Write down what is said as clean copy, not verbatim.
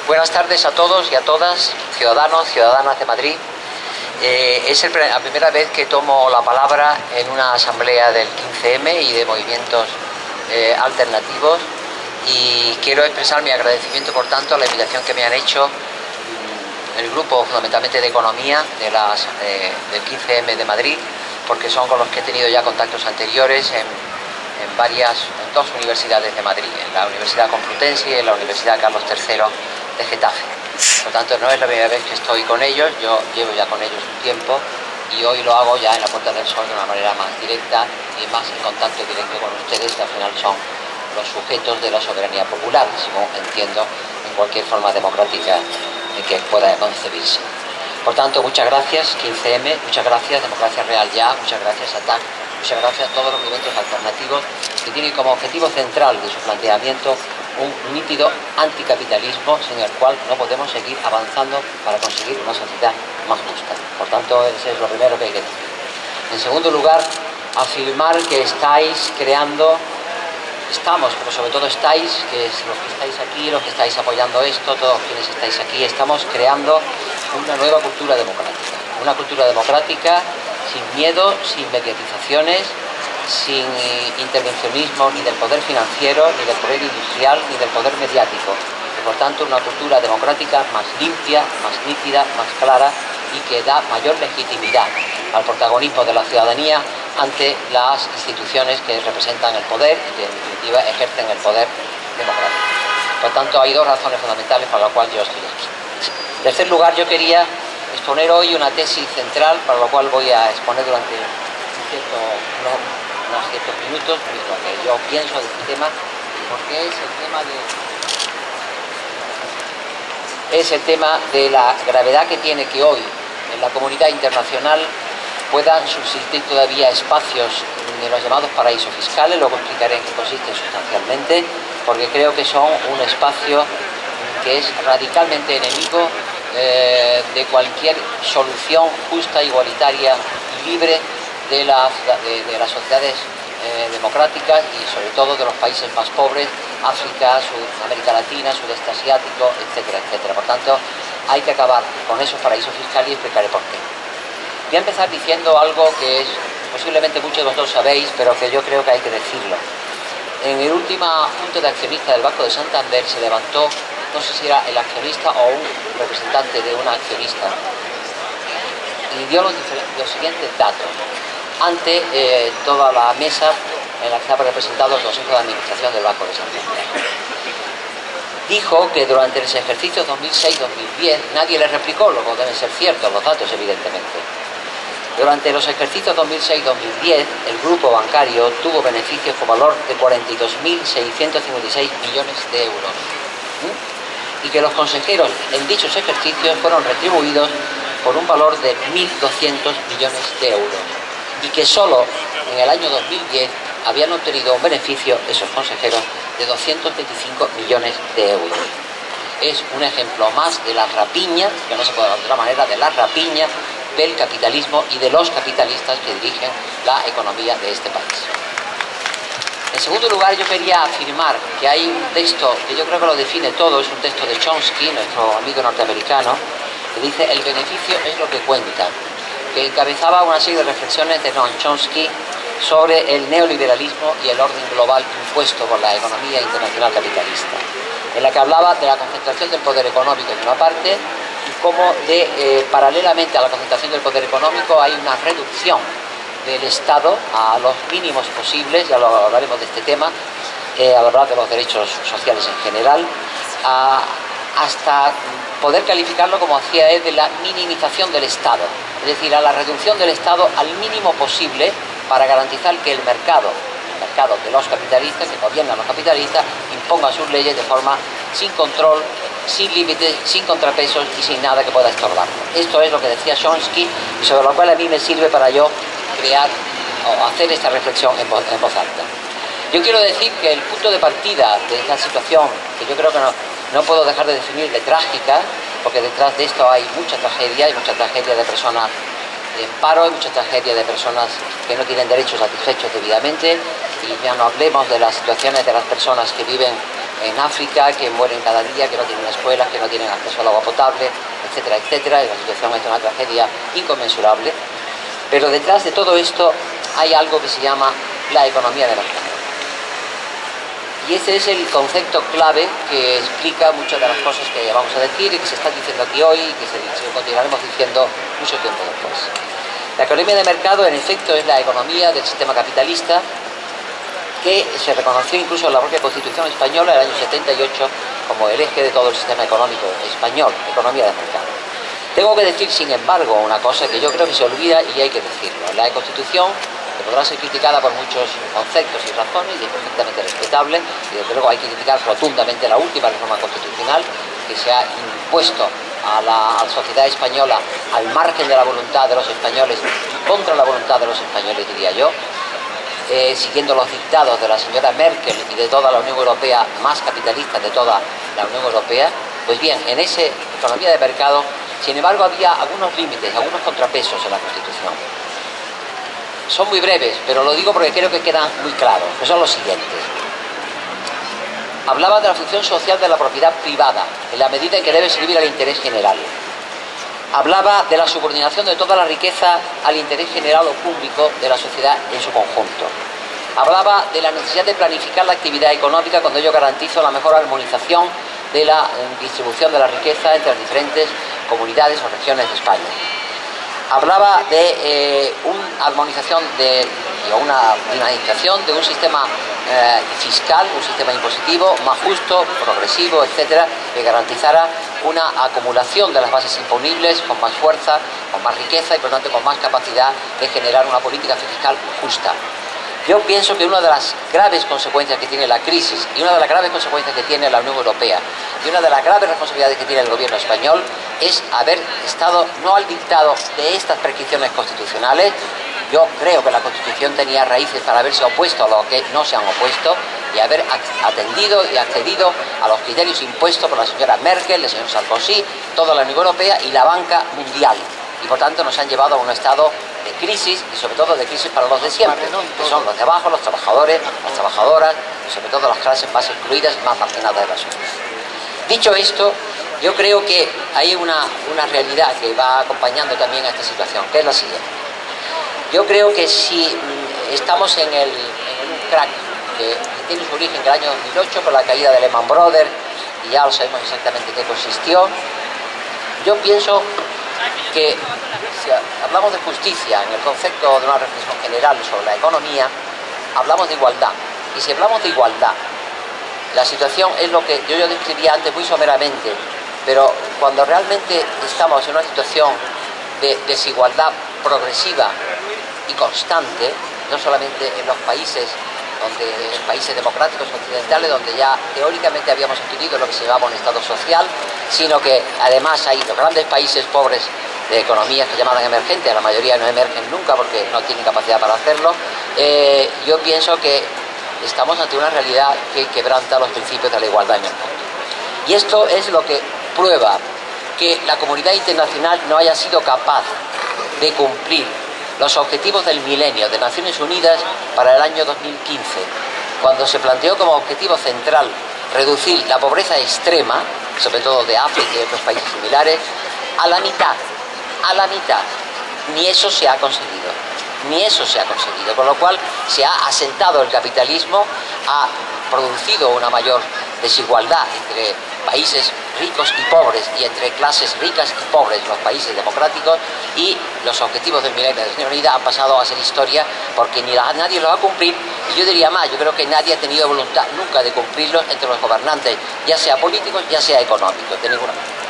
Buenas tardes a todos y a todas, ciudadanos, ciudadanas de Madrid. Es la primera vez que tomo la palabra en una asamblea del 15M y de movimientos alternativos, y quiero expresar mi agradecimiento, por tanto, a la invitación que me han hecho el grupo fundamentalmente de economía del 15M de Madrid, porque son con los que he tenido ya contactos anteriores en dos universidades de Madrid, en la Universidad Complutense y en la Universidad Carlos III de Getafe. Por tanto, no es la primera vez que estoy con ellos, yo llevo ya con ellos un tiempo y hoy lo hago ya en la Puerta del Sol de una manera más directa y más en contacto directo con ustedes, que al final son los sujetos de la soberanía popular, según entiendo, en cualquier forma democrática que pueda concebirse. Por tanto, muchas gracias 15M, muchas gracias Democracia Real Ya, muchas gracias ATAC, muchas gracias a todos los movimientos alternativos que tienen como objetivo central de su planteamiento un nítido anticapitalismo sin el cual no podemos seguir avanzando para conseguir una sociedad más justa. Por tanto, ese es lo primero que hay que decir. En segundo lugar, afirmar que estáis creando, pero sobre todo estáis, que es los que estáis aquí, los que estáis apoyando esto, todos quienes estáis aquí, estamos creando una nueva cultura democrática. Una cultura democrática sin miedo, sin mediatizaciones, sin intervencionismo ni del poder financiero, ni del poder industrial, ni del poder mediático. Y por tanto, una cultura democrática más limpia, más nítida, más clara y que da mayor legitimidad al protagonismo de la ciudadanía ante las instituciones que representan el poder y que en definitiva ejercen el poder democrático. Por tanto, hay dos razones fundamentales para las cuales yo estoy aquí. En tercer lugar, yo quería exponer hoy una tesis central, para lo cual voy a exponer durante unos ciertos minutos lo que yo pienso de este tema, porque es el tema de la gravedad que tiene que hoy en la comunidad internacional puedan subsistir todavía espacios de los llamados paraísos fiscales. Luego explicaré en qué consisten sustancialmente, porque creo que son un espacio que es radicalmente enemigo de cualquier solución justa, igualitaria y libre de las sociedades democráticas y sobre todo de los países más pobres, África, América Latina, Sudeste Asiático, etcétera, etcétera. Por tanto, hay que acabar con esos paraísos fiscales y explicaré por qué. Voy a empezar diciendo algo que posiblemente muchos de vosotros sabéis, pero que yo creo que hay que decirlo. En el último junta de accionistas del Banco de Santander se levantó, no sé si era el accionista o un representante de una accionista, y dio los siguientes datos ante toda la mesa en la que estaba representado el Consejo de Administración del Banco de Santander. Dijo que durante los ejercicios 2006-2010, nadie le replicó, luego deben ser ciertos los datos, evidentemente. Durante los ejercicios 2006-2010, el grupo bancario tuvo beneficios por valor de 42.656 millones de euros. Y que los consejeros en dichos ejercicios fueron retribuidos por un valor de 1.200 millones de euros. Y que solo en el año 2010 habían obtenido un beneficio, esos consejeros, de 225 millones de euros. Es un ejemplo más de la rapiña, que no se puede de otra manera, de la rapiña del capitalismo y de los capitalistas que dirigen la economía de este país. En segundo lugar, yo quería afirmar que hay un texto que yo creo que lo define todo, es un texto de Chomsky, nuestro amigo norteamericano, que dice: el beneficio es lo que cuenta, que encabezaba una serie de reflexiones de Noam Chomsky sobre el neoliberalismo y el orden global impuesto por la economía internacional capitalista, en la que hablaba de la concentración del poder económico de una parte y cómo paralelamente a la concentración del poder económico hay una reducción del Estado a los mínimos posibles, ya lo hablaremos de este tema, al hablar de los derechos sociales en general, hasta poder calificarlo, como hacía él, de la minimización del Estado, es decir, a la reducción del Estado al mínimo posible para garantizar que el mercado de los capitalistas, que gobiernan los capitalistas, imponga sus leyes de forma sin control, sin límites, sin contrapesos y sin nada que pueda estorbarlo. Esto es lo que decía Chomsky y sobre lo cual a mí me sirve para yo crear o hacer esta reflexión en voz alta. Yo quiero decir que el punto de partida de esta situación, que yo creo que no puedo dejar de definir de trágica, porque detrás de esto hay mucha tragedia de personas en paro, hay mucha tragedia de personas que no tienen derechos satisfechos debidamente, y ya no hablemos de las situaciones de las personas que viven en África, que mueren cada día, que no tienen escuelas, que no tienen acceso al agua potable, etcétera, etcétera, y la situación es una tragedia inconmensurable. Pero detrás de todo esto hay algo que se llama la economía de mercado. Y ese es el concepto clave que explica muchas de las cosas que vamos a decir y que se están diciendo aquí hoy y que se continuaremos diciendo mucho tiempo después. La economía de mercado, en efecto, es la economía del sistema capitalista que se reconoció incluso en la propia Constitución española del año 78 como el eje de todo el sistema económico español, economía de mercado. Tengo que decir, sin embargo, una cosa que yo creo que se olvida y hay que decirlo. La Constitución, que podrá ser criticada por muchos conceptos y razones, y es perfectamente respetable, y desde luego hay que criticar rotundamente la última reforma constitucional que se ha impuesto a la sociedad española al margen de la voluntad de los españoles, contra la voluntad de los españoles, diría yo, siguiendo los dictados de la señora Merkel y de toda la Unión Europea, más capitalista de toda la Unión Europea. Pues bien, en esa economía de mercado, sin embargo, había algunos límites, algunos contrapesos en la Constitución. Son muy breves, pero lo digo porque creo que quedan muy claros, que son los siguientes. Hablaba de la función social de la propiedad privada, en la medida en que debe servir al interés general. Hablaba de la subordinación de toda la riqueza al interés general o público de la sociedad en su conjunto. Hablaba de la necesidad de planificar la actividad económica cuando ello garantiza la mejor armonización de la distribución de la riqueza entre las diferentes comunidades o regiones de España. Hablaba de una armonización o una dinamización de un sistema fiscal, un sistema impositivo más justo, progresivo, etcétera, que garantizara una acumulación de las bases imponibles con más fuerza, con más riqueza y por lo tanto con más capacidad de generar una política fiscal justa. Yo pienso que una de las graves consecuencias que tiene la crisis y una de las graves consecuencias que tiene la Unión Europea y una de las graves responsabilidades que tiene el gobierno español es haber estado no al dictado de estas prescripciones constitucionales. Yo creo que la Constitución tenía raíces para haberse opuesto a lo que no se han opuesto y haber atendido y accedido a los criterios impuestos por la señora Merkel, el señor Sarkozy, toda la Unión Europea y la banca mundial. Y por tanto nos han llevado a un estado de crisis y sobre todo de crisis para los de siempre, que son los de abajo, los trabajadores, las trabajadoras y sobre todo las clases más excluidas y más marginadas de la sociedad. Dicho esto, yo creo que hay una realidad que va acompañando también a esta situación, que es la siguiente. Yo creo que si estamos en un crack que tiene su origen en el año 2008 con la caída de Lehman Brothers, y ya lo sabemos exactamente qué consistió, yo pienso que si hablamos de justicia en el concepto de una reflexión general sobre la economía, hablamos de igualdad. Y si hablamos de igualdad, la situación es lo que yo describía antes muy someramente, pero cuando realmente estamos en una situación de desigualdad progresiva y constante, no solamente en los países democráticos occidentales, donde ya teóricamente habíamos adquirido lo que se llamaba un Estado social, sino que además hay los grandes países pobres de economías que llaman emergentes, la mayoría no emergen nunca porque no tienen capacidad para hacerlo. Yo pienso que estamos ante una realidad que quebranta los principios de la igualdad en el mundo. Y esto es lo que prueba que la comunidad internacional no haya sido capaz de cumplir los objetivos del milenio de Naciones Unidas para el año 2015, cuando se planteó como objetivo central reducir la pobreza extrema, sobre todo de África y otros países similares, a la mitad. Ni eso se ha conseguido, con lo cual se ha asentado el capitalismo, ha producido una mayor desigualdad entre países ricos y pobres y entre clases ricas y pobres, los países democráticos, y los objetivos del milenio de la Naciones Unidas han pasado a ser historia porque nadie los va a cumplir, y yo diría más, yo creo que nadie ha tenido voluntad nunca de cumplirlos entre los gobernantes, ya sea políticos, ya sea económicos, de ninguna manera.